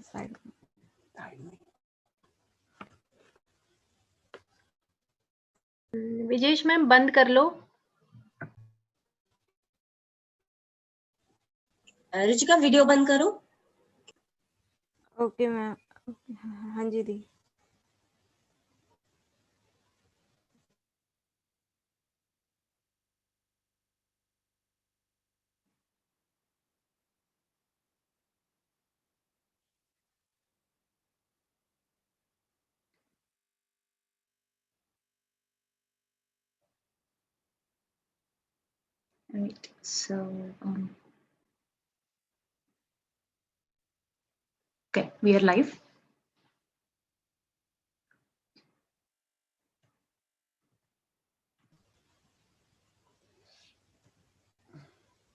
Side. Vijesh ma'am बंद कर लो. Ruchika video बंद करो. Okay ma'am. हाँ जी दी. Right. So, okay, we are live.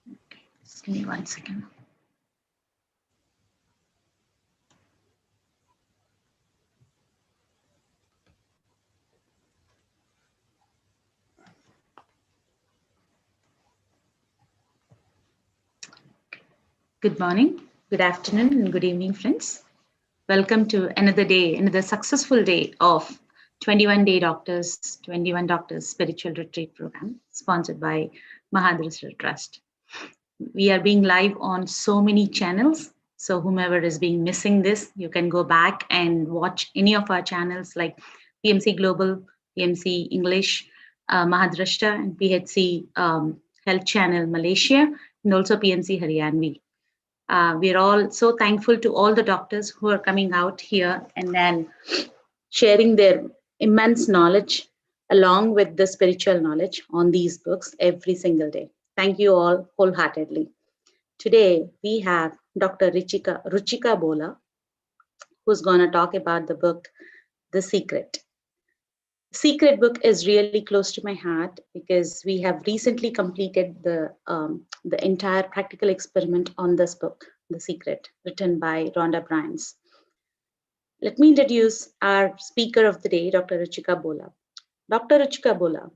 Okay, just give me 1 second. Good morning, good afternoon, and good evening, friends. Welcome to another day, another successful day of 21 Day Doctors, 21 Doctors Spiritual Retreat Program, sponsored by Mahadrishra Trust. We are being live on so many channels. So whomever is being missing this, you can go back and watch any of our channels like PMC Global, PMC English, Mahadrishta, and PHC Health Channel Malaysia, and also PMC Haryanvi. We're all so thankful to all the doctors who are coming out here and then sharing their immense knowledge along with the spiritual knowledge on these books every single day. Thank you all wholeheartedly. Today we have Dr. Ruchika BHOLA, who's going to talk about the book The Secret. Secret book is really close to my heart because we have recently completed the entire practical experiment on this book, The Secret, written by Rhonda Byrnes. Let me introduce our speaker of the day, Dr. Ruchika BHOLA. Dr. Ruchika BHOLA,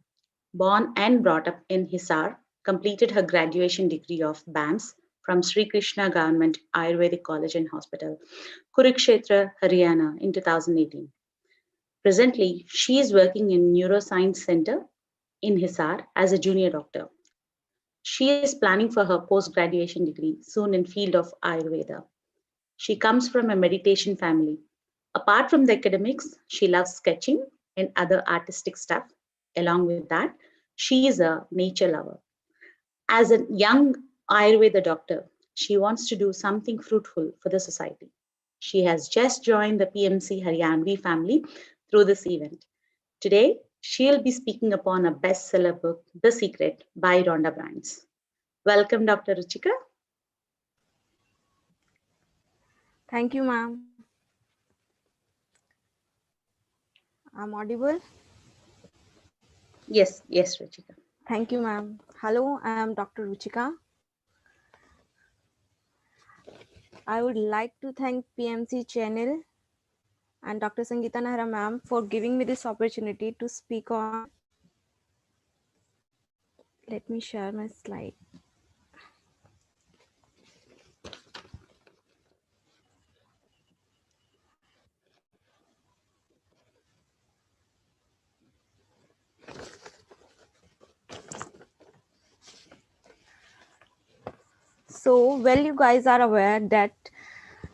born and brought up in Hisar, completed her graduation degree of BAMS from Sri Krishna Government Ayurvedic College and Hospital, Kurukshetra, Haryana in 2018. Presently, she is working in Neuroscience Center in Hisar as a junior doctor. She is planning for her post-graduation degree soon in field of Ayurveda. She comes from a meditation family. Apart from the academics, she loves sketching and other artistic stuff. Along with that, she is a nature lover. As a young Ayurveda doctor, she wants to do something fruitful for the society. She has just joined the PMC Haryanvi family through this event. Today, she'll be speaking upon a bestseller book, The Secret by Rhonda Byrnes. Welcome, Dr. Ruchika. Thank you, ma'am. I'm audible? Yes, Ruchika. Thank you, ma'am. Hello, I am Dr. Ruchika. I would like to thank PMC channel and Dr. Sangeeta Nahara ma'am for giving me this opportunity to speak on. Let me share my slide. So, well, you guys are aware that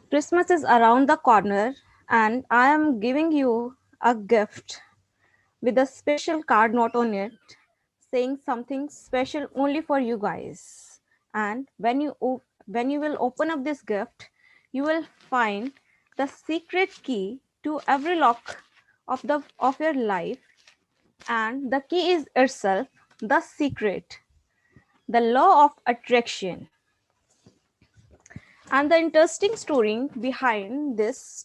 Christmas is around the corner and I am giving you a gift with a special card note on it saying something special only for you guys. And when you will open up this gift, you will find the secret key to every lock of your life, and the key is itself the secret, the law of attraction. And the interesting story behind this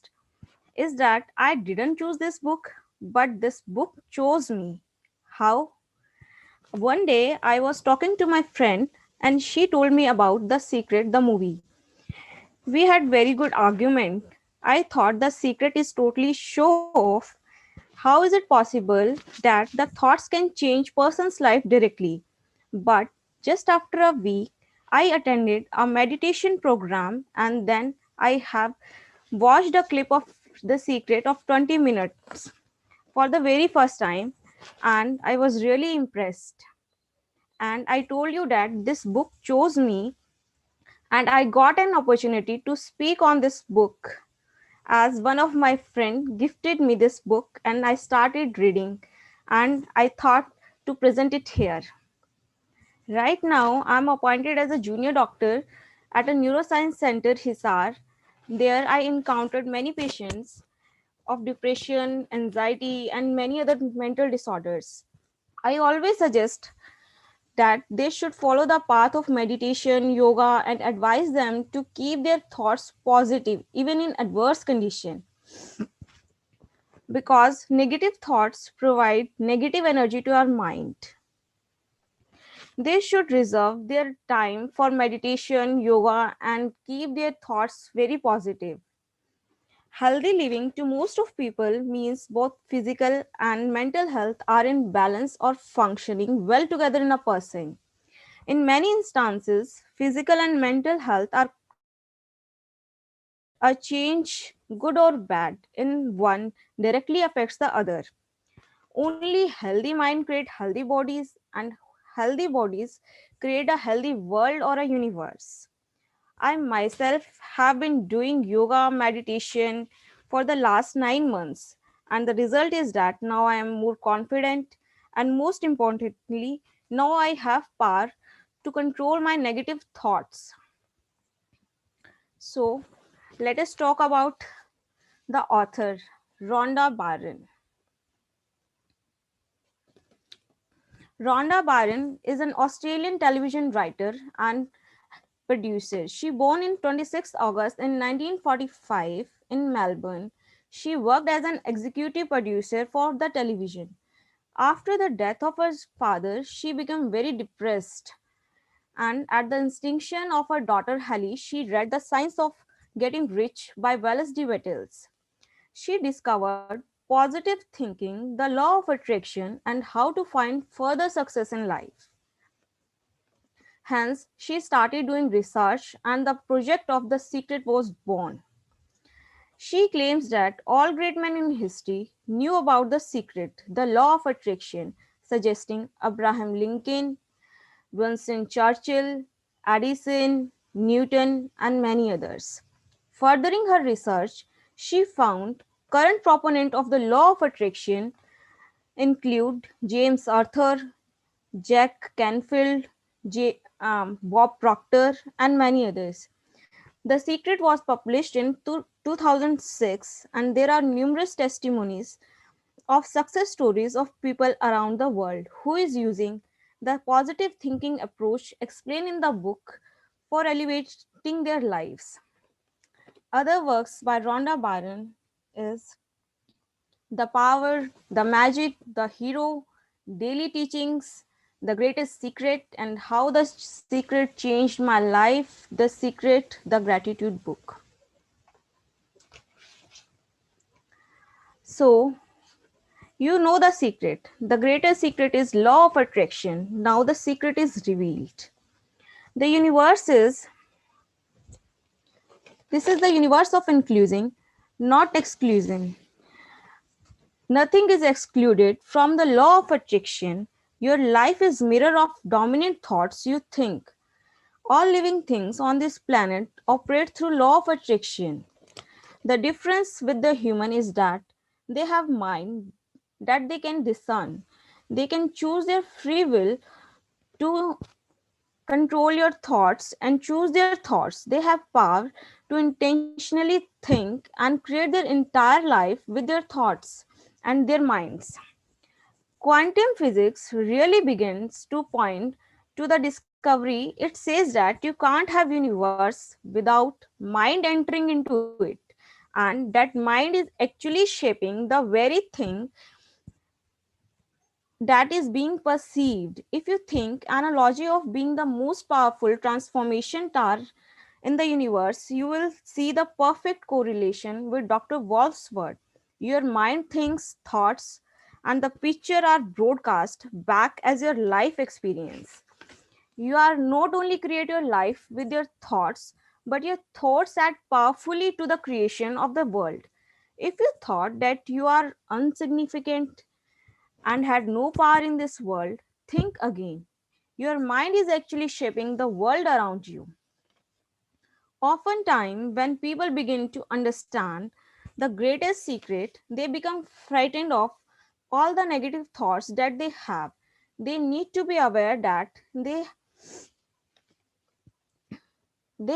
is that I didn't choose this book, but this book chose me. How? One day I was talking to my friend and she told me about The Secret, the movie. We had very good argument. I thought The Secret is totally show off. How is it possible that the thoughts can change person's life directly? But just after a week, I attended a meditation program and then I have watched a clip of The Secret of 20 minutes for the very first time, and I was really impressed. And I told you that this book chose me, and I got an opportunity to speak on this book as one of my friend gifted me this book and I started reading and I thought to present it here. Right now, I'm appointed as a junior doctor at a neuroscience center, Hisar. There, I encountered many patients of depression, anxiety, and many other mental disorders. I always suggest that they should follow the path of meditation, yoga, and advise them to keep their thoughts positive even in adverse condition, because negative thoughts provide negative energy to our mind. They should reserve their time for meditation, yoga, and keep their thoughts very positive. Healthy living to most of people means both physical and mental health are in balance or functioning well together in a person. In many instances, physical and mental health are a change, good or bad, in one directly affects the other. Only healthy mind create healthy bodies, and healthy bodies create a healthy world or a universe. I myself have been doing yoga meditation for the last 9 months, and the result is that now I am more confident, and most importantly, now I have power to control my negative thoughts. So, let us talk about the author, Rhonda Byrne. Rhonda Byrne is an Australian television writer and producer. She born in 26 August in 1945 in Melbourne. She worked as an executive producer for the television. After the death of her father, she became very depressed, and at the instigation of her daughter Hallie, she read The Science of Getting Rich by Wallace D. Wattles. She discovered positive thinking, the law of attraction, and how to find further success in life. Hence, she started doing research, and the project of The Secret was born. She claims that all great men in history knew about the secret, the law of attraction, suggesting Abraham Lincoln, Winston Churchill, Edison, Newton, and many others. Furthering her research, she found current proponents of the law of attraction include James Arthur, Jack Canfield, Bob Proctor, and many others. The Secret was published in 2006, and there are numerous testimonies of success stories of people around the world who is using the positive thinking approach explained in the book for elevating their lives. Other works by Rhonda Byrne is The Power, The Magic, The Hero, Daily Teachings, The Greatest Secret, and How the Secret Changed My Life, The Secret, The Gratitude Book. So, you know the secret. The greatest secret is law of attraction. Now the secret is revealed. The universe is This is the universe of inclusion, not exclusion. Nothing is excluded from the law of attraction. Your life is mirror of dominant thoughts you think. All living things on this planet operate through law of attraction. The difference with the human is that they have mind that they can discern. They can choose their free will to control your thoughts and choose their thoughts. They have power to intentionally think and create their entire life with their thoughts and their minds. Quantum physics really begins to point to the discovery. It says that you can't have universe without mind entering into it, and that mind is actually shaping the very thing that is being perceived. If you think analogy of being the most powerful transformation tower in the universe, you will see the perfect correlation with Dr. Wolf's word. Your mind thinks thoughts, and the picture are broadcast back as your life experience. You are not only create your life with your thoughts, but your thoughts add powerfully to the creation of the world. If you thought that you are insignificant and had no power in this world, think again. Your mind is actually shaping the world around you. Oftentimes, when people begin to understand the greatest secret, they become frightened of all the negative thoughts that they have. They need to be aware that they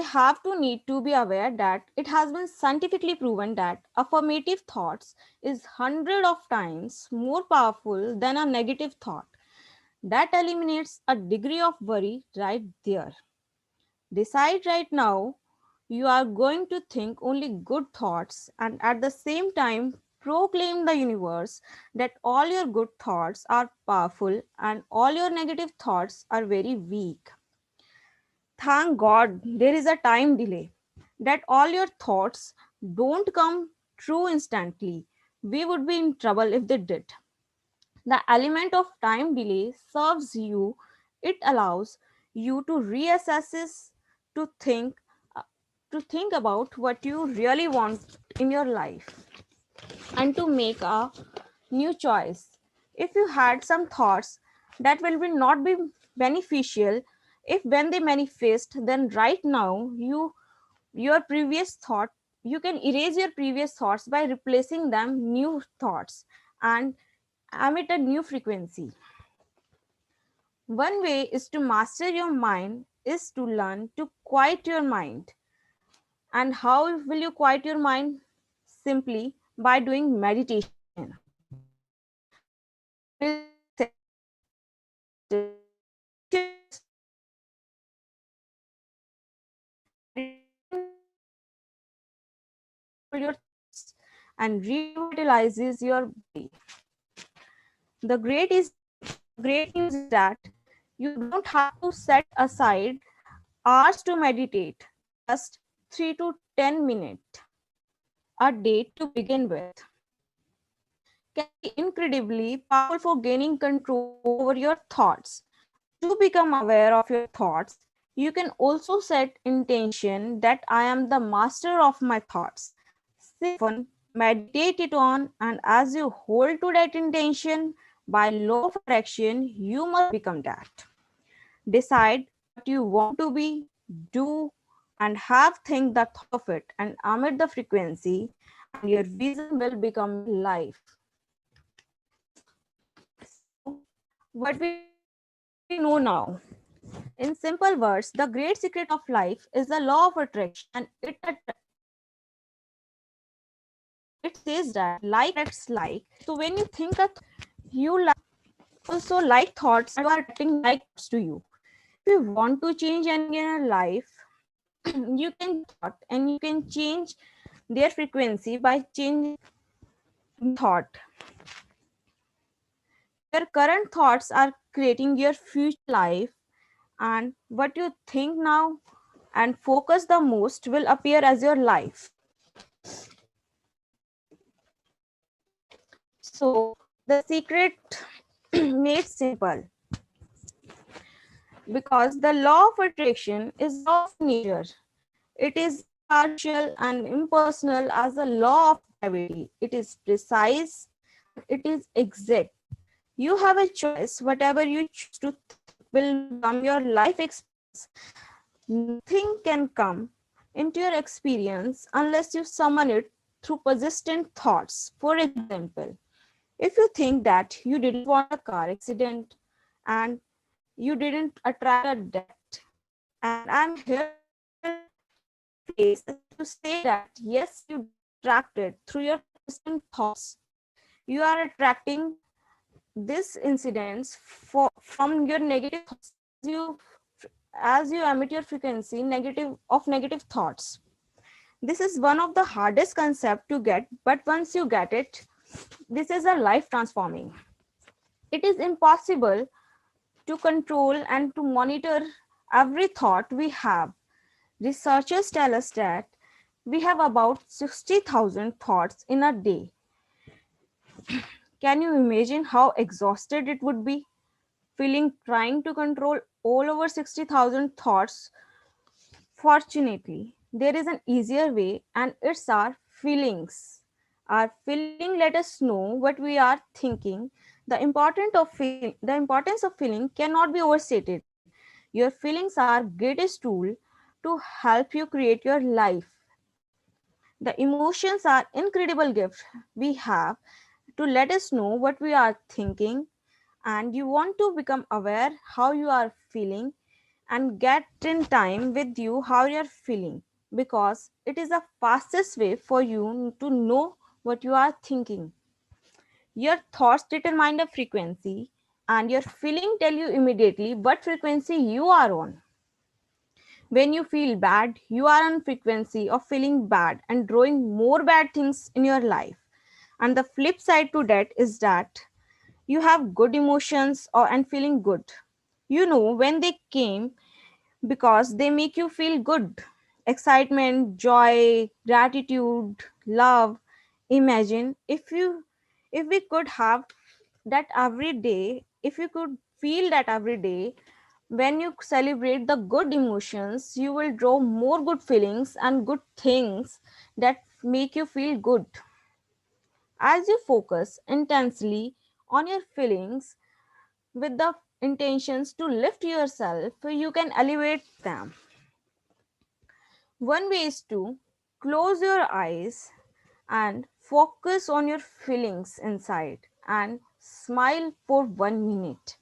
have to need to be aware that it has been scientifically proven that affirmative thoughts is hundred of times more powerful than a negative thought. That eliminates a degree of worry right there. Decide right now you are going to think only good thoughts and at the same time proclaim the universe that all your good thoughts are powerful and all your negative thoughts are very weak. Thank God there is a time delay, that all your thoughts don't come true instantly. We would be in trouble if they did. The element of time delay serves you, it allows you to reassess, to think, uh, to think about what you really want in your life and to make a new choice. If you had some thoughts that will be not be beneficial, if when they manifest, then right now your previous thought, you can erase your previous thoughts by replacing them new thoughts and emit a new frequency. One way is to master your mind is to learn to quiet your mind. And how will you quiet your mind? Simply by doing meditation. There is a simple meditation system and revitalizes your body. The great news is that you don't have to set aside hours to meditate, just 3 to 10 minutes a day to begin with. Can be incredibly powerful for gaining control over your thoughts. To become aware of your thoughts, you can also set intention that I am the master of my thoughts. Say one, meditate it on, and as you hold to that intention, by law of attraction, you must become that. Decide what you want to be, do, and have think the thought of it and emit the frequency, and your vision will become your life. So, what we know now? In simple words, the great secret of life is the law of attraction, and it says that like attracts like. So when you think a thought you like, also like thoughts, and you are attracting like thoughts to you. If you want to change anything in your life, you can thought and you can change their frequency by changing thought. Your current thoughts are creating your future life, and what you think now and focus the most will appear as your life. So the secret made simple, because the law of attraction is law of nature. It is impartial and impersonal as the law of gravity. It is precise and it is exact. You have a choice. Whatever you choose to think will become your life experience. Nothing can come into your experience unless you summon it through persistent thoughts. For example, if you think that you didn't want a car accident and you didn't attract a debt, and I'm here in your face to say that yes, you did attract it through your persistent thoughts. You are attracting this incidents from your negative thoughts as you emit your frequency negative thoughts. This is one of the hardest concept to get, but once you get it, this is a life transforming. It is impossible to control and to monitor every thought we have. Researchers tell us that we have about 60,000 thoughts in a day. Can you imagine how exhausted it would be? Feeling trying to control all over 60,000 thoughts. Fortunately, there is an easier way, and it's our feelings. Our feeling let us know what we are thinking. The importance of feeling cannot be overstated. Your feelings are greatest tool to help you create your life. The emotions are incredible gift we have to let us know what we are thinking, and you want to become aware how you are feeling and get in time with you how you are feeling, because it is the fastest way for you to know what you are thinking. Your thoughts determine the frequency, and your feeling tell you immediately what frequency you are on. When you feel bad, you are on frequency of feeling bad and drawing more bad things in your life. And the flip side to that is that you have good emotions or and feeling good. You know when they came because they make you feel good. Excitement, joy, gratitude, love. Imagine if we could have that every day, if you could feel that every day. When you celebrate the good emotions, you will draw more good feelings and good things that make you feel good. As you focus intensely on your feelings with the intentions to lift yourself, you can elevate them. One way is to close your eyes and focus on your feelings inside and smile for 1 minute.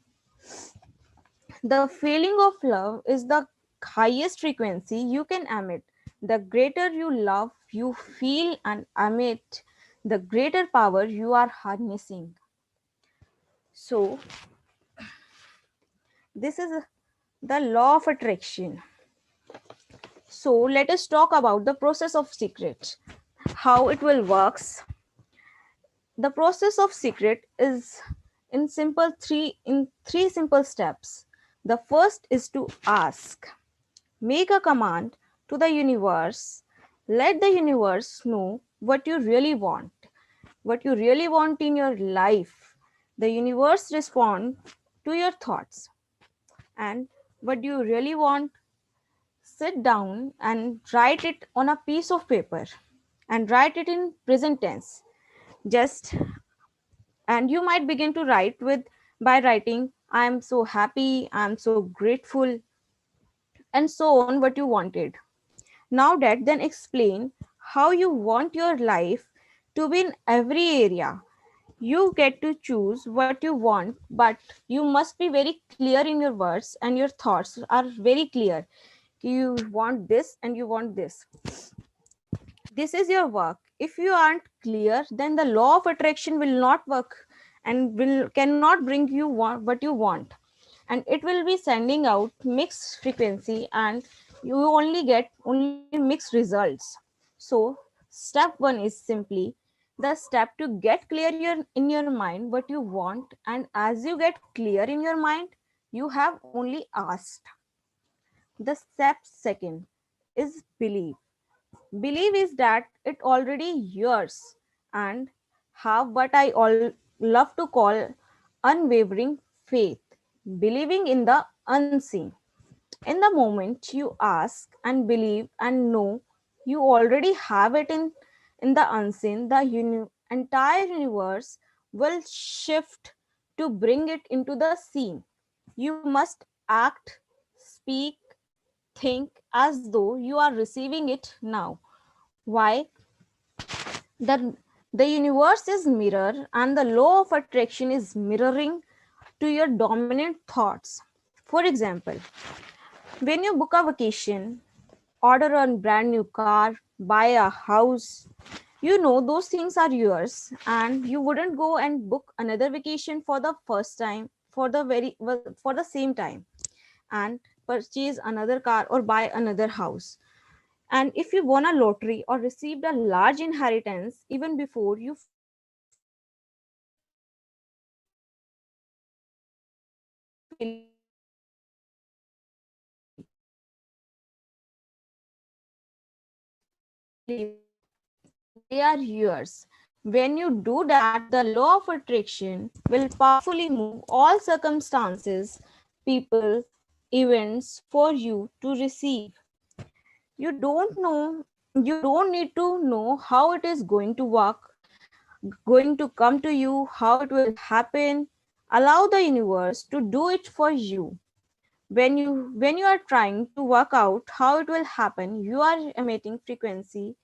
The feeling of love is the highest frequency you can emit. The greater you love, you feel and emit, the greater power you are harnessing. So, this is the law of attraction. So, let us talk about the process of secret, how it will works. The process of secret is in three simple steps. The first is to ask. Make a command to the universe. Let the universe know what you really want in your life. The universe respond to your thoughts. And what you really want, sit down and write it on a piece of paper and write it in present tense. Just and you might begin to write with by writing I am so happy, I am so grateful, and so on what you wanted. Now that then explain how you want your life to be in every area. You get to choose what you want, but you must be very clear in your words and your thoughts are very clear. You want this and you want this. This is your work. If you aren't clear, then the law of attraction will not work and will cannot bring you what you want, and it will be sending out mixed frequency, and you only get only mixed results. So step 1 is simply the step to get clear in your mind what you want, and as you get clear in your mind, you have only asked. The step 2 is believe. Believe is that it already yours, and have what I all love to call unwavering faith, believing in the unseen. In the moment you ask and believe and know you already have it in the unseen, the entire universe will shift to bring it into the seen. You must act, speak, think as though you are receiving it now. Why? The universe is mirror, and the law of attraction is mirroring to your dominant thoughts. For example, when you book a vacation, order a brand new car, buy a house, you know those things are yours, and you wouldn't go and book another vacation for the first time for the same time and purchase another car or buy another house. And if you won a lottery or received a large inheritance, even before you feel they are yours. When you do that, the law of attraction will powerfully move all circumstances, people, events for you to receive. You don't need to know how it is going to work, going to come to you, how it will happen. Allow the universe to do it for you. When you are trying to work out how it will happen, you are emitting frequency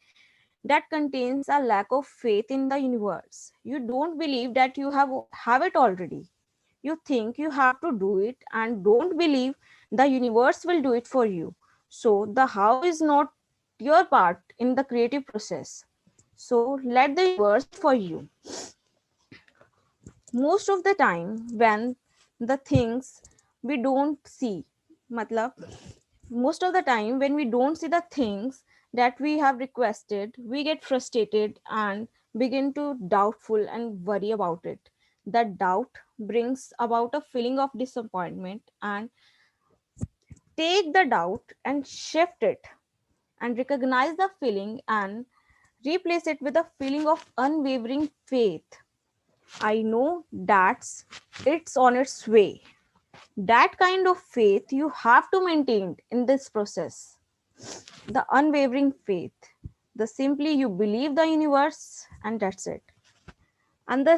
that contains a lack of faith in the universe. You don't believe that you have it already. You think you have to do it and don't believe the universe will do it for you. So the how is not your part in the creative process. So let the universe do it for you. Most of the time when the things we don't see, matlab, most of the time when we don't see the things that we have requested, we get frustrated and begin to doubtful and worry about it. That doubt brings about a feeling of disappointment, and take the doubt and shift it and recognize the feeling and replace it with a feeling of unwavering faith. I know that's it's on its way. That kind of faith you have to maintain in this process. The unwavering faith. The simply you believe the universe and that's it. And the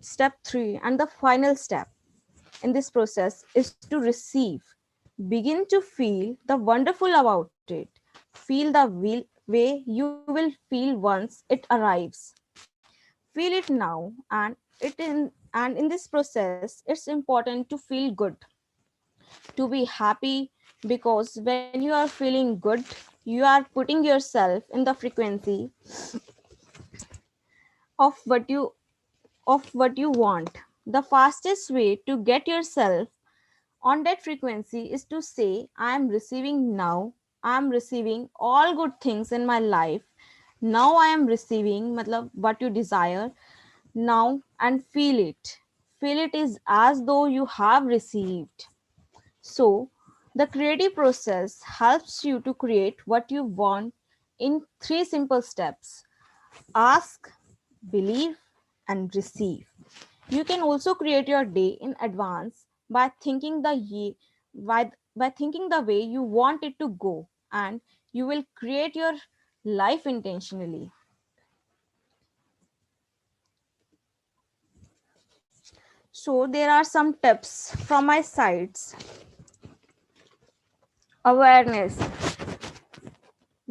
step 3 and the final step in this process is to receive. Begin to feel the wonderful about it. Feel the way you will feel once it arrives. Feel it now, and in this process it's important to feel good, to be happy, because when you are feeling good, you are putting yourself in the frequency of what you want. The fastest way to get yourself on that frequency is to say, I am receiving now. I am receiving all good things in my life. Now I am receiving matlab, what you desire now, and feel it. Feel it is as though you have received. So, the creative process helps you to create what you want in 3 simple steps: ask, believe, and receive. You can also create your day in advance by by thinking the way you want it to go, and you will create your life intentionally. So there are some tips from my sides. Awareness.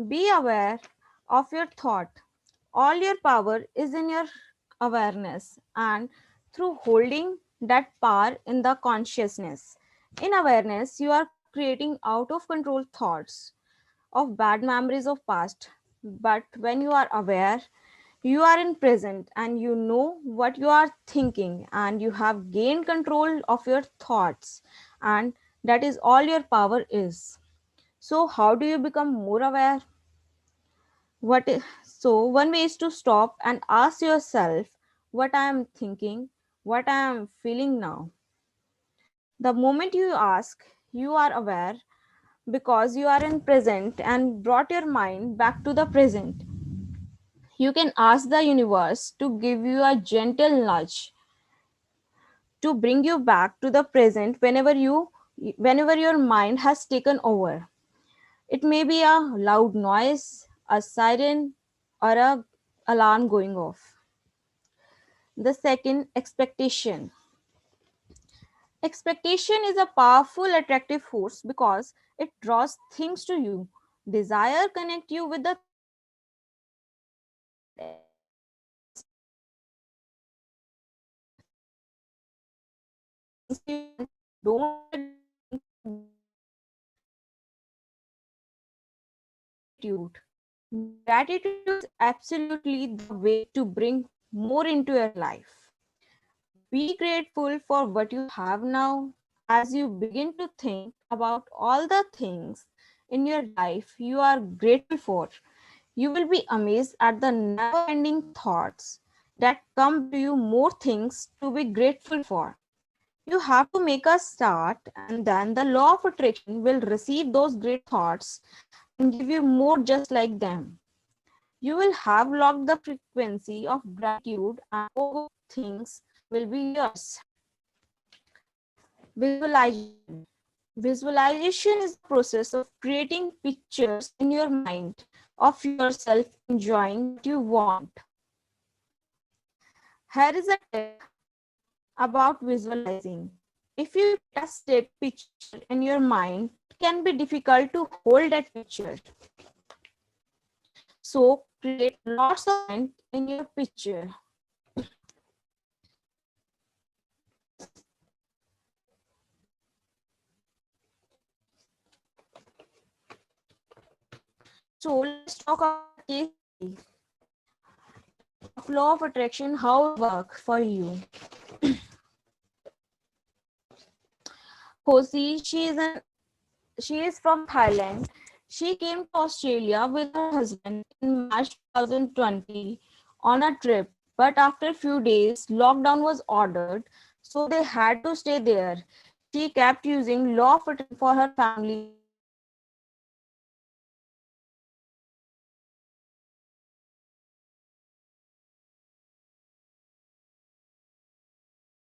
Be aware of your thought. All your power is in your awareness, and through holding that power in the consciousness. In awareness, you are creating out of control thoughts of bad memories of past. But when you are aware, you are in present and you know what you are thinking, and you have gained control of your thoughts, and that is all your power is. So how do you become more aware? So one way is to stop and ask yourself what I am thinking, what I am feeling now. The moment you ask, you are aware, because you are in present and brought your mind back to the present. You can ask the universe to give you a gentle nudge to bring you back to the present whenever your mind has taken over. It may be a loud noise, a siren, or a alarm going off. The second, expectation. Expectation is a powerful attractive force because it draws things to you. Desire connect you with the things you want, and expectation don't let the things you want gratitude. Gratitude is absolutely the way to bring more into your life. Be grateful for what you have now. As you begin to think about all the things in your life you are grateful for, you will be amazed at the never ending thoughts that come to you, more things to be grateful for. You have to make a start, and then the law of attraction will receive those great thoughts and give you more just like them. You will have locked the frequency of gratitude, and more things will be yours. Visualization. Visualization is the process of creating pictures in your mind of yourself enjoying what you want. Here is a tip about visualizing. If you get a stick picture in your mind, it can be difficult to hold that picture. So create lots of point in your picture. So let's talk about a case study of law of attraction, how it works for you. Hosi, she is from Thailand. She came to Australia with her husband in March 2020 on a trip, but after a few days, lockdown was ordered, so they had to stay there. She kept using law of attraction for her family and friends. She kept saying, "This is what I want. This is what I want." And slowly, slowly, her life became better and better.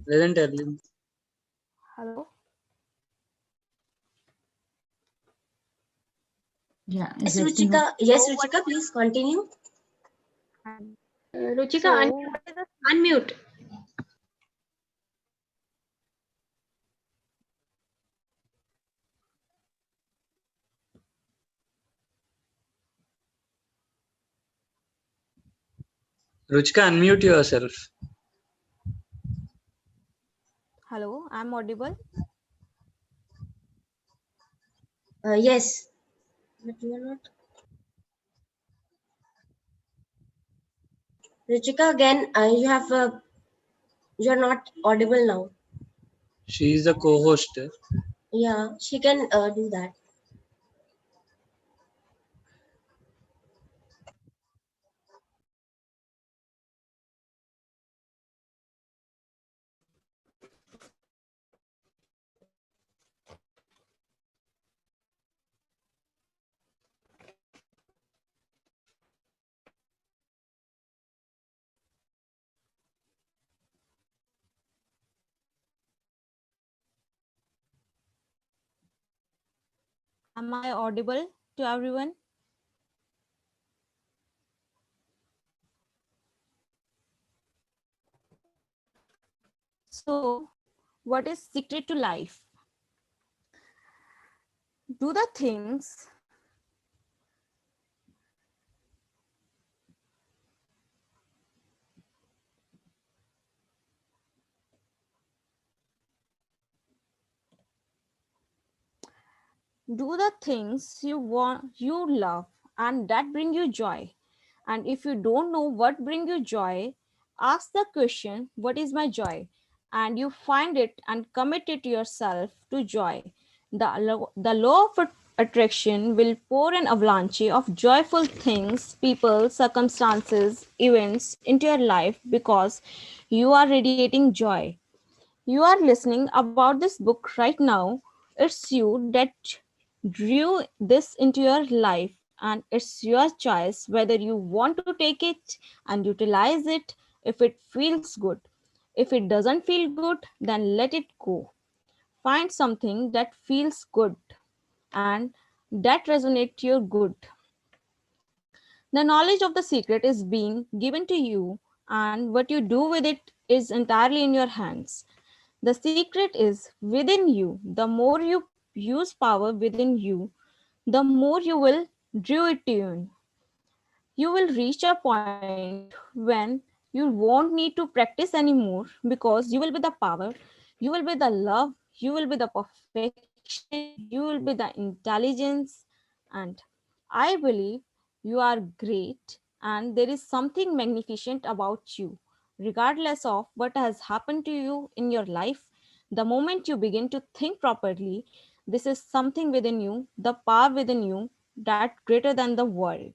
Present early. Hello? Yeah, is Yes, everything Ruchika. okay? Yes, So what Ruchika, please continue. Ruchika, so what is the unmute. Ruchika, unmute yourself. hello? I'm audible. Yes, but you are not. Ruchika, again, you are not audible now. She is the co-host. Yeah, she can do that. Am I audible to everyone? So, what is secret to life? Do the things do the things you want, you love, and that bring you joy. And if you don't know what bring you joy, ask the question, what is my joy? And you find it and commit it yourself to joy. The law of attraction will pour an avalanche of joyful things, people, circumstances, events into your life because you are radiating joy. You are listening about this book right now. It's you that drew this into your life, and it's your choice whether you want to take it and utilize it if it feels good. If it doesn't feel good, then let it go. Find something that feels good and that resonates your good. The knowledge of the secret is being given to you, and what you do with it is entirely in your hands. The secret is within you. The more you use power within you, the more you will draw it to you. You will reach a point when you You won't need to practice anymore because you will be the power, you will be the love, you will be the perfection, you will be the intelligence. And I believe you are great, and there is something magnificent about you. Regardless of what has happened to you in your life, the moment you begin to think properly, this is something within you, the power within you, that greater than the world.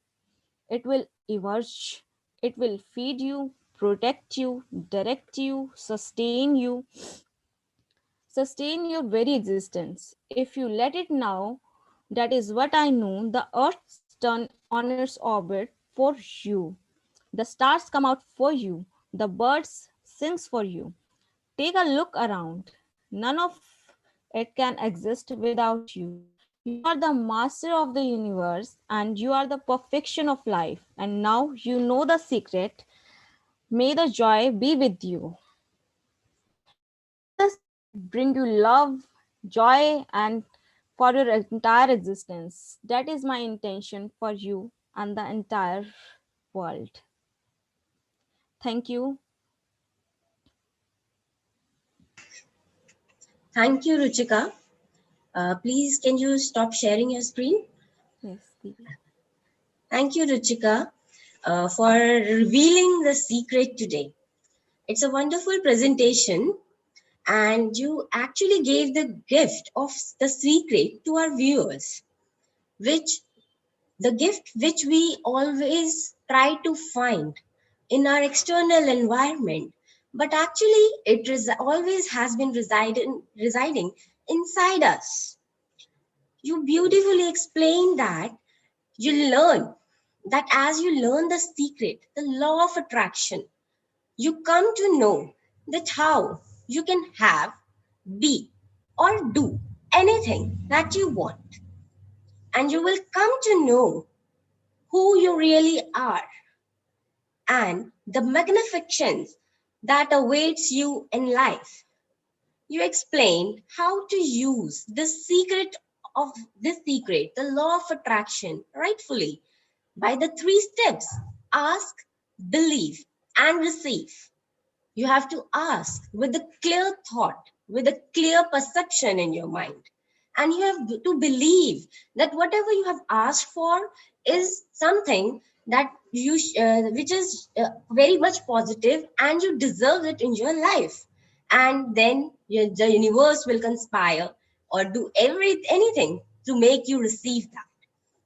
It will emerge, it will feed you, protect you, direct you, sustain your very existence. If you let it now, that is what I know, the earth turn on its orbit for you. The stars come out for you, the birds sings for you. Take a look around. None of it can exist without you. You are the master of the universe and you are the perfection of life. And now you know the secret. May the joy be with you. May the secret bring you love, joy, and for your entire existence. That is my intention for you and the entire world. Thank you. Thank you, Ruchika. Please, can you stop sharing your screen? Yes, Devi. Thank you, Ruchika, for revealing the secret today. It's a wonderful presentation, and you actually gave the gift of the secret to our viewers, which the gift which we always try to find in our external environment, but actually always has been residing inside us. You beautifully explained that you learn that as you learn the secret, the law of attraction, you come to know that how you can have, be, or do anything that you want. And you will come to know who you really are and the magnificence that awaits you in life. You explained how to use the secret of this secret, the law of attraction, rightfully by the three steps: ask, believe, and receive. You have to ask with a clear thought, with a clear perception in your mind. And you have to believe that whatever you have asked for is something that which is very much positive and you deserve it in your life. And then the universe will conspire or do anything to make you receive that.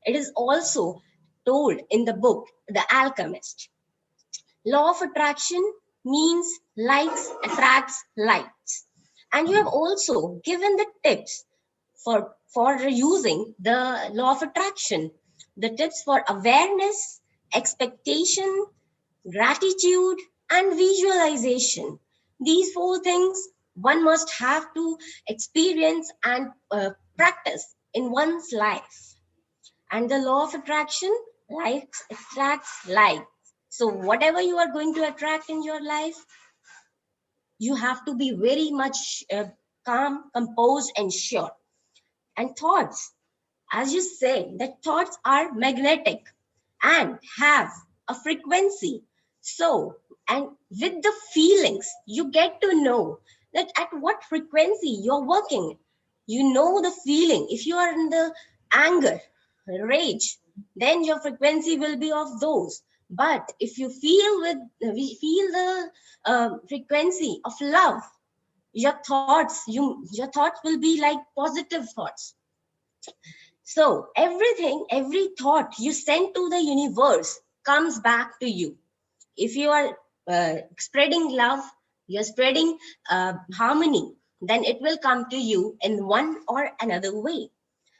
It is also told in the book, The Alchemist. Law of attraction means likes attracts likes. And you have also given the tips for using the law of attraction, the tips for awareness, expectation, gratitude, and visualization. These four things one must have to experience and practice in one's life. And the law of attraction, likes attracts like. So whatever you are going to attract in your life, you have to be very much calm, composed, and sure. And thoughts, as you say, that thoughts are magnetic and have a frequency. So, and with the feelings, you get to know that at what frequency you're working. You know the feeling. If you are in the anger, rage, then your frequency will be of those. But if you feel the frequency of love, your thoughts will be like positive thoughts. So every thought you send to the universe comes back to you. If you are spreading love, you're spreading harmony, then it will come to you in one or another way.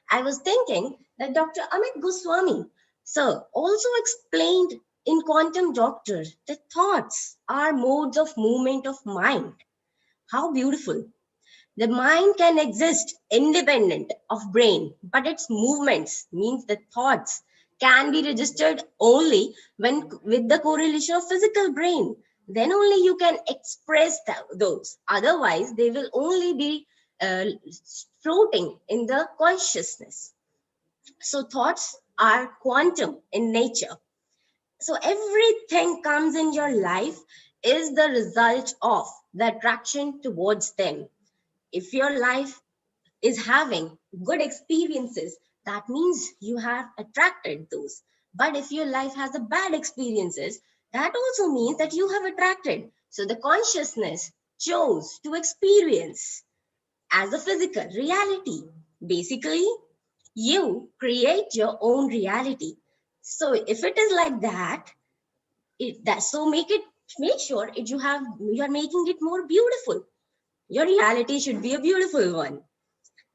I was thinking that Dr. Amit Goswami, sir, also explained in Quantum Doctor that thoughts are modes of movement of mind. How beautiful. The mind can exist independent of brain, but its movements means the thoughts can be registered only when with the correlation of physical brain. Then only you can express those. Otherwise, they will only be floating in the consciousness. So thoughts are quantum in nature. So everything comes in your life is the result of the attraction towards them. If your life is having good experiences, that means you have attracted those. But if your life has a bad experiences, that also means that you have attracted. So the consciousness chose to experience as a physical reality. Basically, you create your own reality. So if it is like that, so make sure you are making it more beautiful. Your reality should be a beautiful one.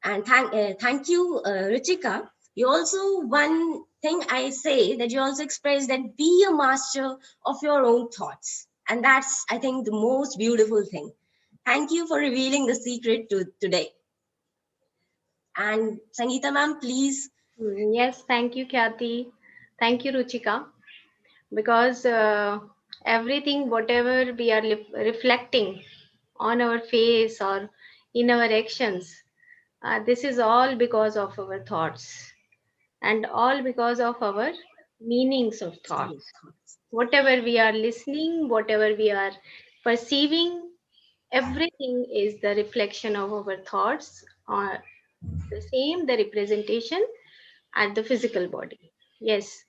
And thank you, Ruchika. You also, one thing I say that you also express that be a master of your own thoughts. And that's, I think, the most beautiful thing. Thank you for revealing the secret today. And Sangeeta ma'am, please. Yes, thank you, Khyati. Thank you, Ruchika. Because everything, whatever we are reflecting on our face or in our actions, this is all because of our thoughts and all because of our meanings of thoughts. Whatever we are listening, whatever we are perceiving, everything is the reflection of our thoughts, or the same, the representation at the physical body. Yes,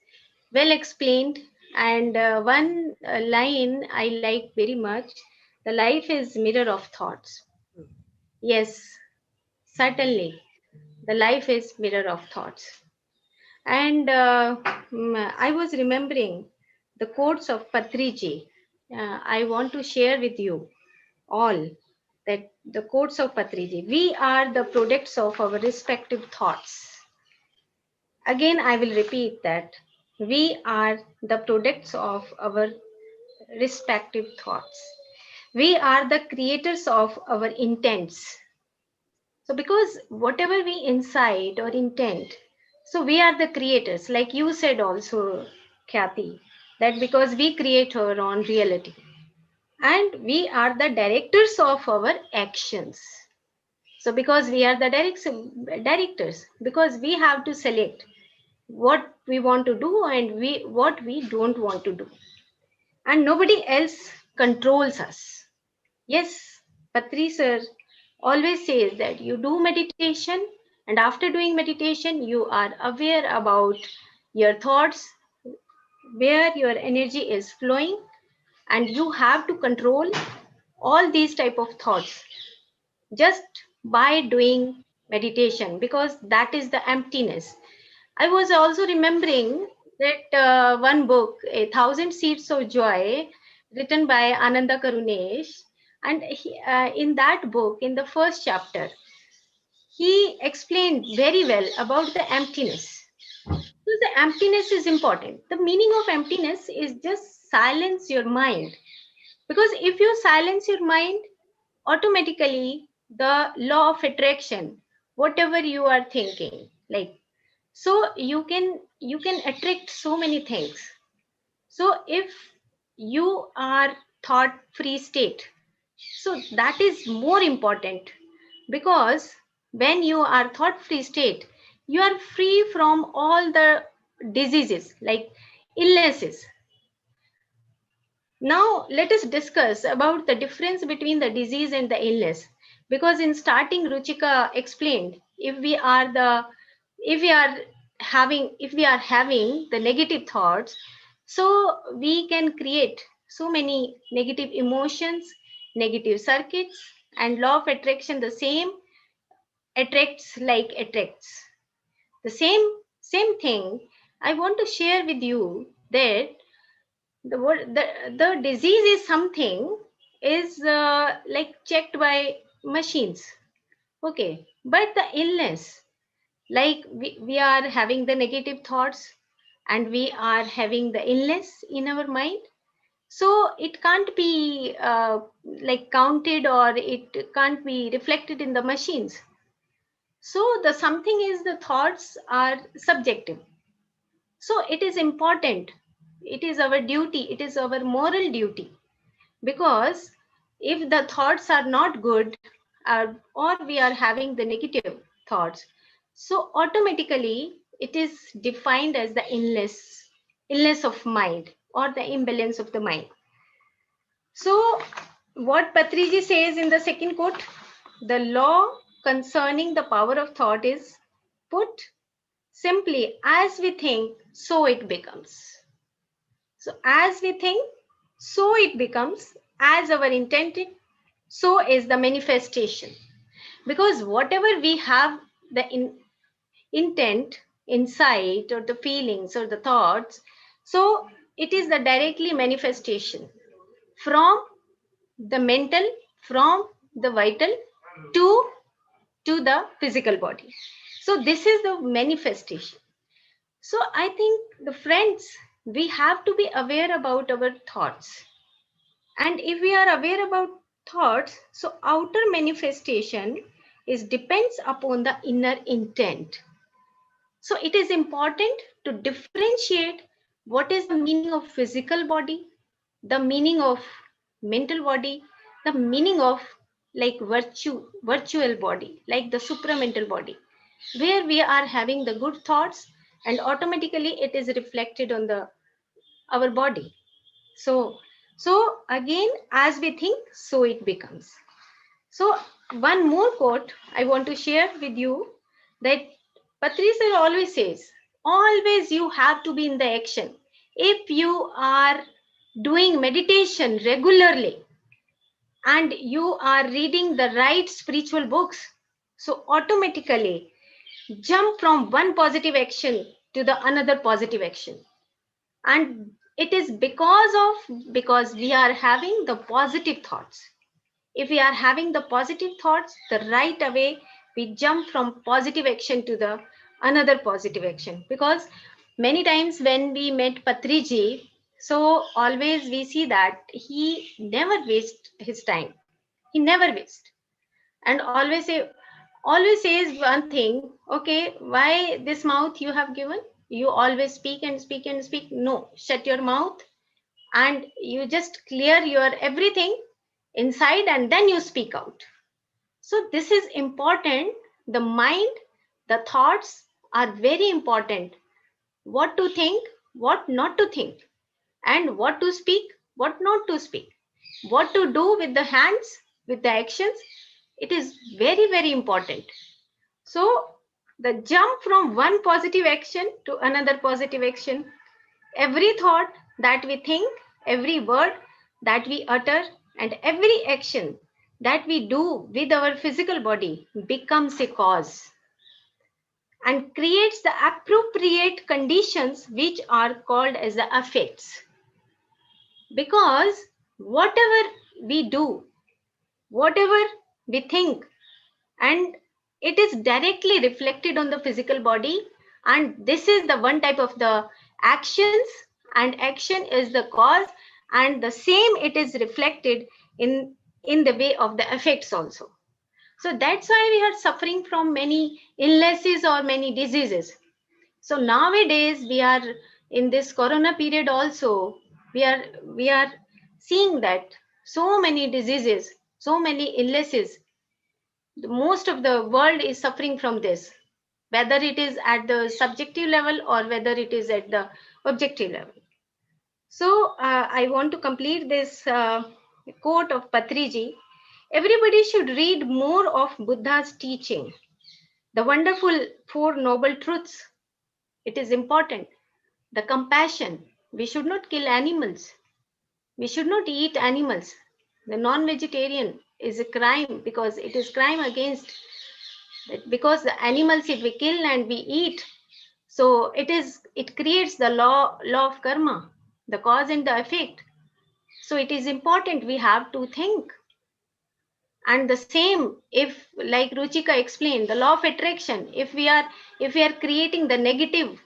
well explained. And one line I like very much: the life is mirror of thoughts. Yes, certainly, the life is mirror of thoughts. And I was remembering the quotes of Patriji. I want to share with you all that the quotes of Patriji: we are the products of our respective thoughts. Again, I will repeat that we are the products of our respective thoughts. We are the creators of our intents. So, because whatever we incite or intent, so we are the creators, like you said also, Kathy, that because we create our own reality. And we are the directors of our actions. So, because we are the directors, because we have to select what we want to do and what we don't want to do, and nobody else controls us. Yes, Patri sir always says that you do meditation, and after doing meditation you are aware about your thoughts, where your energy is flowing, and you have to control all these type of thoughts just by doing meditation, because that is the emptiness. I was also remembering that one book, A Thousand Seeds of Joy, written by Ananda Karunesh. And in that book, in the first chapter, he explained very well about the emptiness. So the emptiness is important. The meaning of emptiness is just silence your mind. Because if you silence your mind, automatically the law of attraction, whatever you are thinking, like, so you can attract so many things. So if you are thought free state, so that is more important, because when you are thought free state, you are free from all the diseases like illnesses. Now let us discuss about the difference between the disease and the illness, because in starting Ruchika explained, if we are having the negative thoughts, so we can create so many negative emotions, negative circuits, and law of attraction the same, attracts like attracts. The same thing I want to share with you, that the disease is something is like checked by machines, okay, but the illness, like we are having the negative thoughts and we are having the illness in our mind, so it can't be like counted, or it can't be reflected in the machines. So the something is, the thoughts are subjective. So it is important, it is our duty, it is our moral duty, because if the thoughts are not good, or we are having the negative thoughts, so automatically it is defined as the illness of mind, or the imbalance of the mind. So what Patriji says in the second quote, the law concerning the power of thought is put simply, as we think, so it becomes. So as we think, so it becomes, as our intended, so is the manifestation. Because whatever we have the intent, insight, or the feelings or the thoughts, so it is the directly manifestation from the mental, from the vital to the physical body. So this is the manifestation. So I think the friends, we have to be aware about our thoughts. And if we are aware about thoughts, so outer manifestation is depends upon the inner intent. So it is important to differentiate what is the meaning of physical body, the meaning of mental body, the meaning of like virtual body, like the supramental body, where we are having the good thoughts and automatically it is reflected on the our body. So again, as we think, so it becomes. So one more quote I want to share with you, that Patricia always says, always you have to be in the action. If you are doing meditation regularly and you are reading the right spiritual books, so automatically jump from one positive action to the another positive action. And it is because we are having the positive thoughts. If we are having the positive thoughts, the right away we jump from positive action to the another positive action. Because many times when we met Patriji, so always we see that he never waste his time. He never waste, and always says one thing. Okay, why this mouth you have given? You always speak and speak and speak. No, shut your mouth and you just clear your everything inside and then you speak out. So this is important. The mind, the thoughts are very important. What to think, what not to think, and what to speak, what not to speak, what to do with the hands, with the actions. It is very, very important. So the jump from one positive action to another positive action, every thought that we think, every word that we utter, and every action that we do with our physical body becomes a cause and creates the appropriate conditions which are called as the effects. Because whatever we do, whatever we think, and it is directly reflected on the physical body, and this is the one type of the actions, and action is the cause, and the same it is reflected in the way of the effects also. So that's why we are suffering from many illnesses or many diseases. So nowadays we are in this corona period also, we are seeing that so many diseases, so many illnesses, most of the world is suffering from this, whether it is at the subjective level or whether it is at the objective level. So I want to complete this quote of Patriji. Everybody should read more of Buddha's teaching, the wonderful Four Noble Truths. It is important. The compassion. We should not kill animals. We should not eat animals. The non-vegetarian is a crime because it is crime against, because the animals if we kill and we eat, so it creates the law of karma, the cause and the effect. So it is important we have to think. And the same, if like Ruchika explained, the law of attraction, if we are creating the negative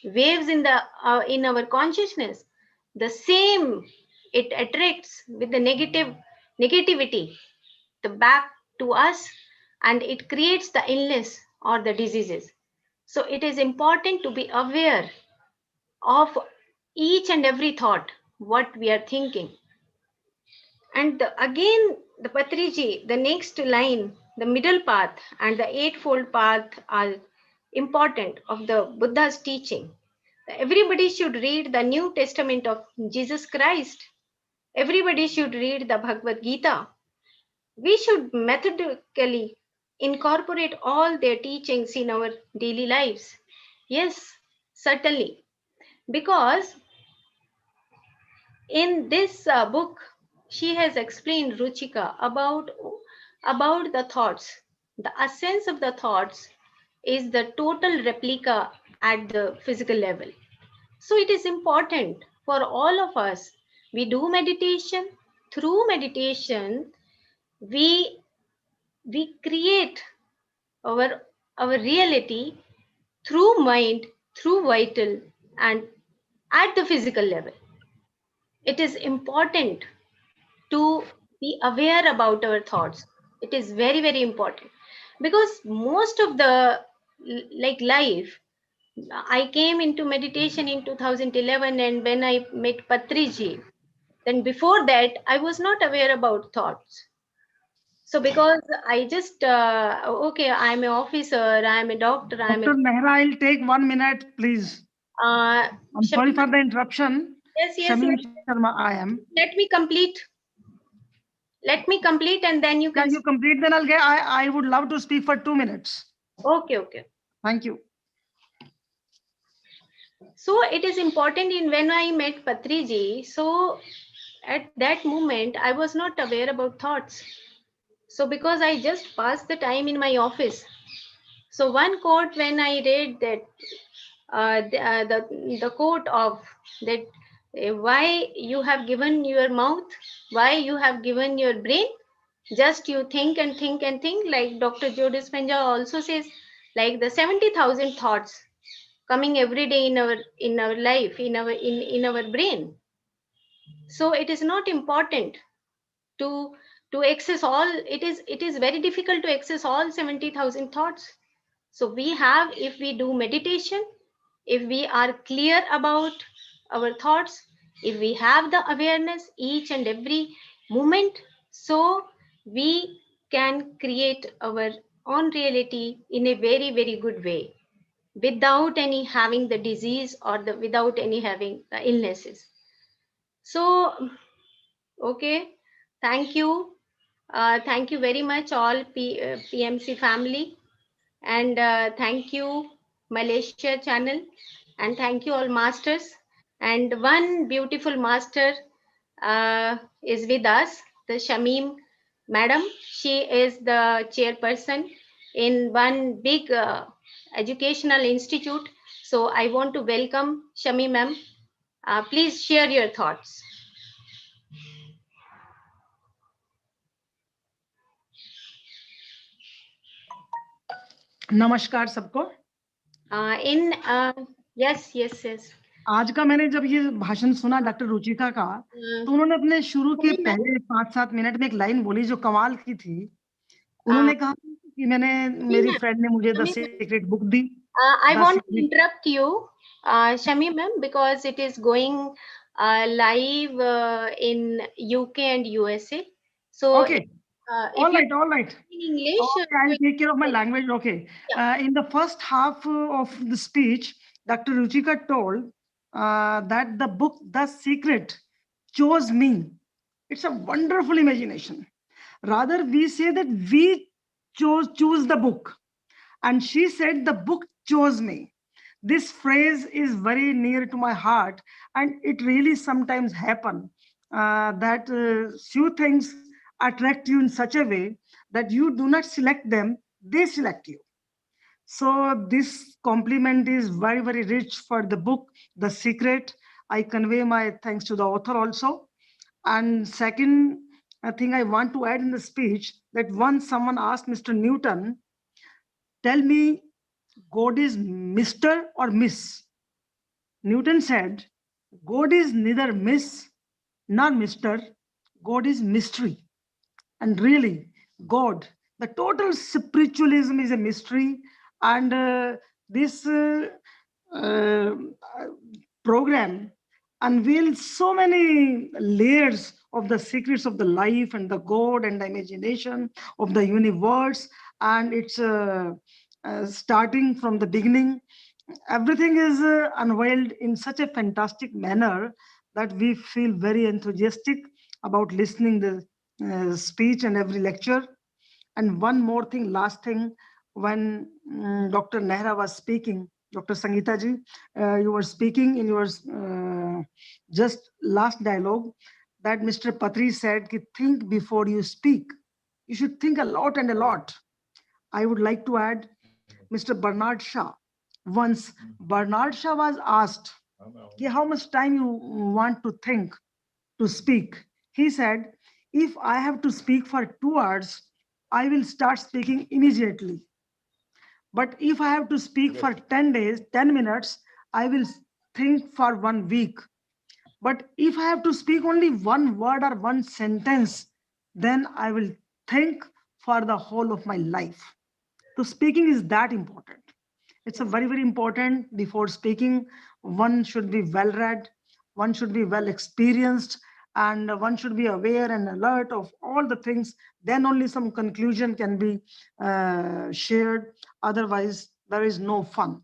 waves in our consciousness, the same it attracts with the negativity the back to us, and it creates the illness or the diseases. So it is important to be aware of each and every thought what we are thinking. And again the Patriji, the next line, the middle path and the eightfold path are important of the Buddha's teaching. Everybody should read the New Testament of Jesus Christ. Everybody should read the Bhagavad Gita. We should methodically incorporate all their teachings in our daily lives. Yes, certainly. Because in this book, she has explained, Ruchika, about the thoughts. The essence of the thoughts is the total replica at the physical level. So it is important for all of us. We do meditation. Through meditation, we create our our reality through mind, through vital, and at the physical level. It is important to be aware about our thoughts. It is very, very important, because most of the like life, I came into meditation in 2011, and when I met Patriji, then before that I was not aware about thoughts. So because I just okay, I'm an officer, I'm a doctor, I'm a Dr. Mehra, I'll take 1 minute, please. uh, I'm sorry for the interruption. yes, Shamim Sharma, I am. let me complete. Let me complete, and then you can. Can you complete? Then I'll get. I would love to speak for 2 minutes. Okay. Thank you. So it is important in when I met Patriji. So at that moment, I was not aware about thoughts. So because I just passed the time in my office. So one quote when I read that the quote of that why you have given your mouth, why you have given your brain, just you think and think and think, like Dr. Joe Dispenza also says, like the 70,000 thoughts coming every day in our life, in our brain. So it is not important to access all. It is very difficult to access all 70,000 thoughts. So we have, if we do meditation, if we are clear about our thoughts, if we have the awareness each and every moment, so we can create our own reality in a very, very good way, without any having the disease, or the without any having the illnesses. So okay, thank you. Thank you very much, all PMC family, and thank you, Malaysia channel, and thank you, all masters. And one beautiful master is with us, the Shamim madam. She is the chairperson in one big educational institute. So I want to welcome Shamim ma'am. Please share your thoughts. नमस्कार सबको. Yes. आज का मैंने जब ये भाषण सुना doctor Ruchika का, तो उन्होंने अपने शुरू के पहले 5-7 मिनट में एक लाइन बोली जो कमाल की थी. उन्होंने कहा कि मेरी फ्रेंड ने मुझे the secret book the. I want to interrupt you, Shami ma'am, because it is going live in UK and USA. So okay. All right. In English, okay, I'll take care of my language. Okay. Yeah. In the first half of the speech, Dr. Ruchika told that the book, The Secret, chose me. It's a wonderful imagination. Rather, we say that we choose the book. And she said, the book chose me. This phrase is very near to my heart. And it really sometimes happens that few things attract you in such a way that you do not select them, they select you. So this compliment is very, very rich for the book, The Secret. I convey my thanks to the author also. And second thing I want to add in the speech, that once someone asked Mr. Newton, tell me, God is Mr. or Miss? Newton said, God is neither Miss nor Mr. God is mystery. And really, God, the total spiritualism is a mystery. And this program unveils so many layers of the secrets of the life and the God and the imagination of the universe. And it's starting from the beginning. Everything is unveiled in such a fantastic manner that we feel very enthusiastic about listening the speech and every lecture. And one more thing, last thing, when Dr. Nehra was speaking, Dr. Sangeeta ji, you were speaking in your just last dialogue that Mr. Patri said, ki, think before you speak. You should think a lot and a lot. I would like to add Mr. Bernard Shaw. Once Bernard Shaw was asked, ki, how much time you want to think to speak? He said, if I have to speak for 2 hours, I will start speaking immediately. But if I have to speak for 10 days, 10 minutes, I will think for 1 week. But if I have to speak only one word or one sentence, then I will think for the whole of my life. So speaking is that important. It's a very, very important. Before speaking, one should be well read, one should be well experienced, and one should be aware and alert of all the things. Then only some conclusion can be shared. Otherwise, there is no fun.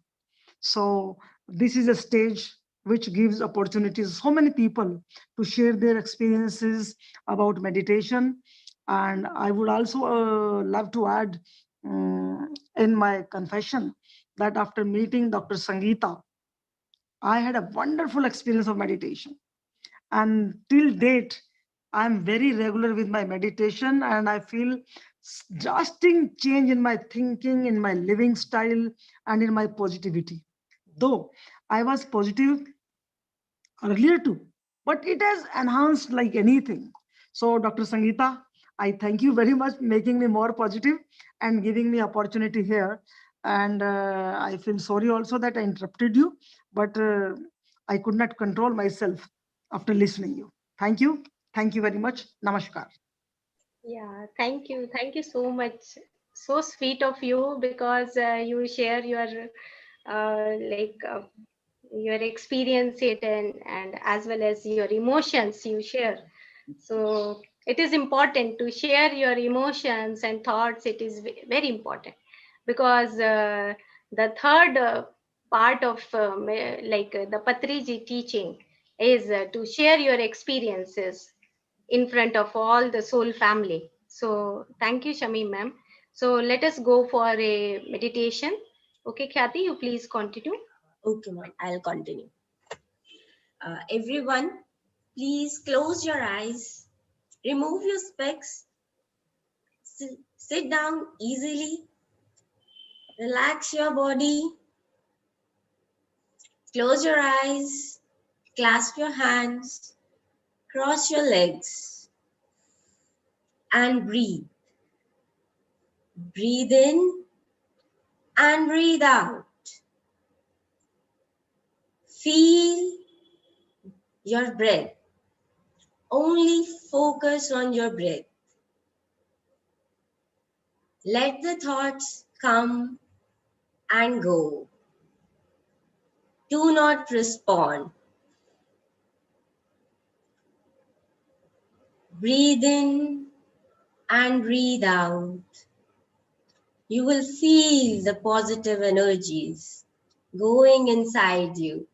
So this is a stage which gives opportunities so many people to share their experiences about meditation. And I would also love to add in my confession that after meeting Dr. Sangeeta, I had a wonderful experience of meditation. And till date, I'm very regular with my meditation, and I feel drastic change in my thinking, in my living style, and in my positivity. Though I was positive earlier too, but it has enhanced like anything. So, Dr. Sangeeta, I thank you very much making me more positive and giving me opportunity here. And I feel sorry also that I interrupted you, but I could not control myself after listening you. Thank you. Thank you very much. Namaskar. Yeah, thank you. Thank you so much. So sweet of you, because you share your your experience it, and as well as your emotions you share. So it is important to share your emotions and thoughts. It is very important, because the third part of the Patriji teaching is to share your experiences in front of all the soul family. So thank you, Shami ma'am. So let us go for a meditation. Okay, Khyati, you please continue. Okay, ma'am, I'll continue. Everyone, please close your eyes, remove your specs, sit down easily, relax your body, close your eyes, clasp your hands, cross your legs, and breathe. Breathe in and breathe out. Feel your breath. Only focus on your breath. Let the thoughts come and go. Do not respond. Breathe in and breathe out. You will feel the positive energies going inside you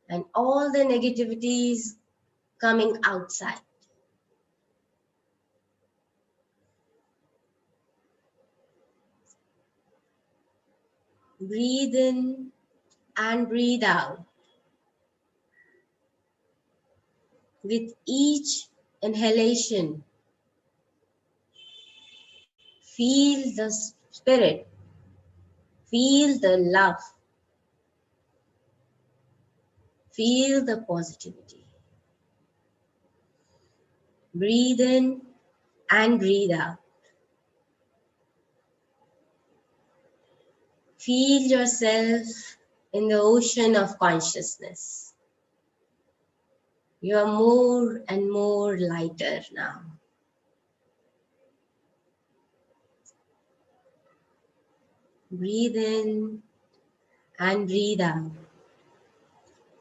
and all the negativities coming outside. Breathe in and breathe out. With each inhalation, feel the spirit, feel the love, feel the positivity. Breathe in and breathe out. Feel yourself in the ocean of consciousness. You are more and more lighter now. Breathe in and breathe out.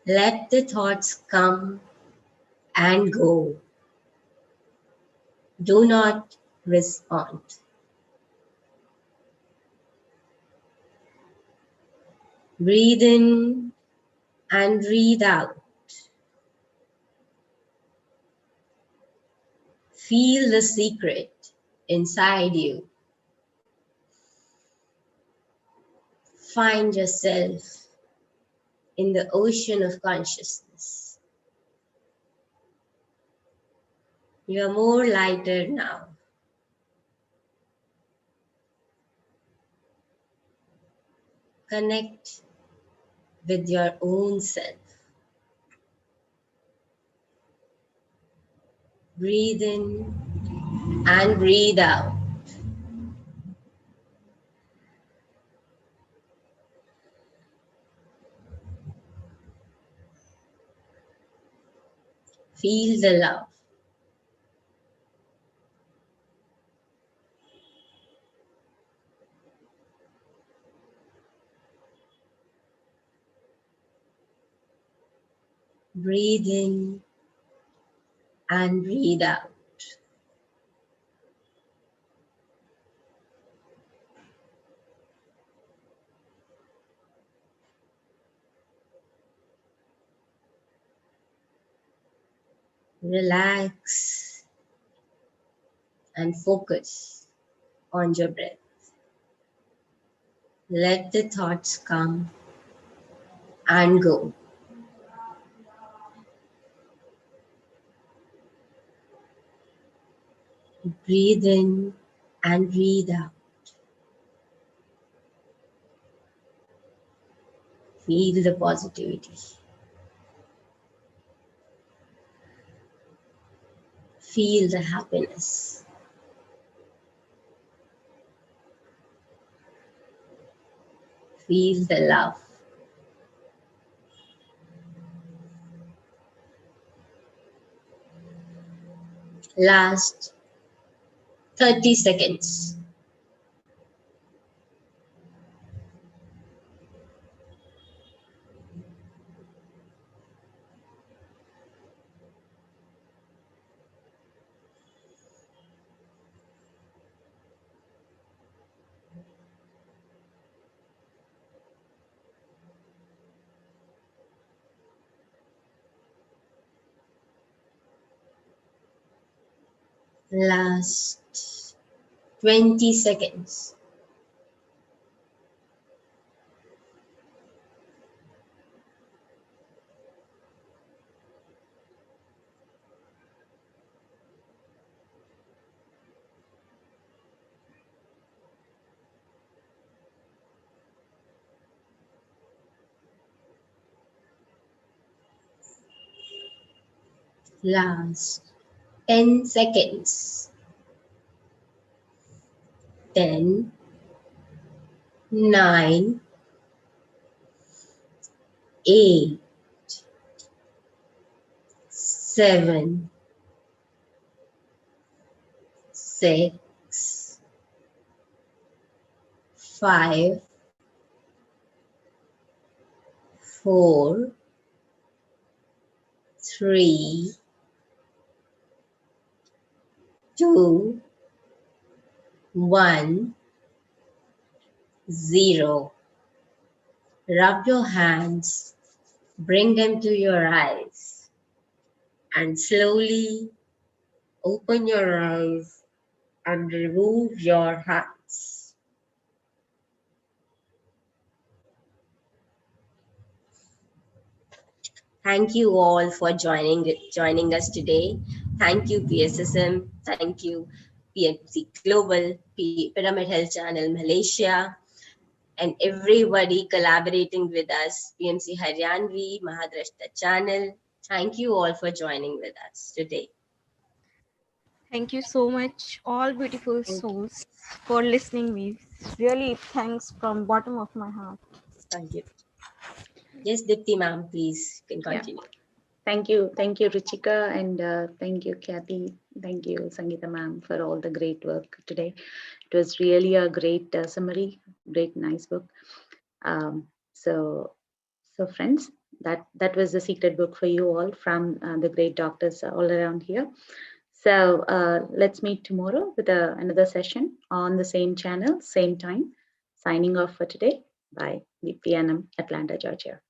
Let the thoughts come and go. Do not respond. Breathe in and breathe out. Feel the secret inside you. Find yourself in the ocean of consciousness. You are more lighter now. Connect with your own self. Breathe in and breathe out. Feel the love. Breathe in and breathe out. Relax and focus on your breath. Let the thoughts come and go. Breathe in and breathe out. Feel the positivity. Feel the happiness. Feel the love. Last 30 seconds. Last 20 seconds. Last 10 seconds. 10, 9, 8, 7, 6, 5, 4, 3, 2, 1, 0. Rub your hands, bring them to your eyes, and slowly open your eyes and remove your hands. Thank you all for joining us today. Thank you, PSSM. Thank you, PMC Global, Pyramid Health Channel Malaysia, and everybody collaborating with us, PMC Haryanvi, Mahadrashta Channel. Thank you all for joining with us today. Thank you so much, all beautiful souls, for listening me. Really, thanks from bottom of my heart. Thank you. Yes, Dipti ma'am, please, you can continue. Thank you, Ruchika, and thank you, Kathy. Thank you, Sangeeta ma'am, for all the great work today. It was really a great summary, great, nice book. So friends, that was the secret book for you all from the great doctors all around here. So let's meet tomorrow with another session on the same channel, same time. Signing off for today. Bye. Dipti Anam, Atlanta, Georgia.